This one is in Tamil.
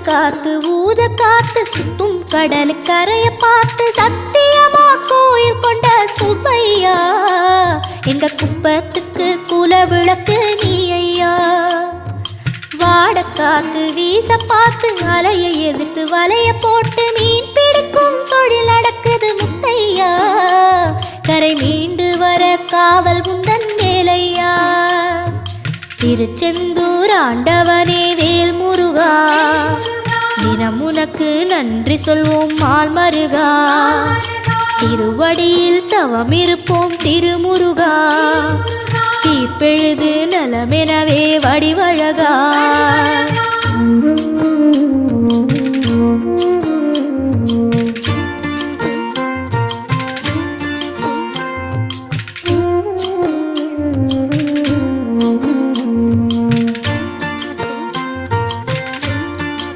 காத்து ஊத காத்து சுத்தும் கடலு கரைய பார்த்து சத்தியமா கோயில் கொண்ட சுப்பையா எங்க குப்பத்துக்கு குல விளக்கு நீ ஐயா. வாட காத்து வீச பார்த்து அலையை எதிர்த்து வலைய போட்டு மீன் பிடிக்கும் தொழில் நடக்குது முத்தையா. கரை மீண்டு வர காவல் உந்தன் வேலையா. திருச்செந்தூர் ஆண்டவனே வேல் முருகா தினம் உனக்கு நன்றி சொல்வோம் மால் மருகா. திருவடியில் தவம் இருப்போம் திருமுருகா. தீப்பெழுது நலமெனவே வடிவழகா.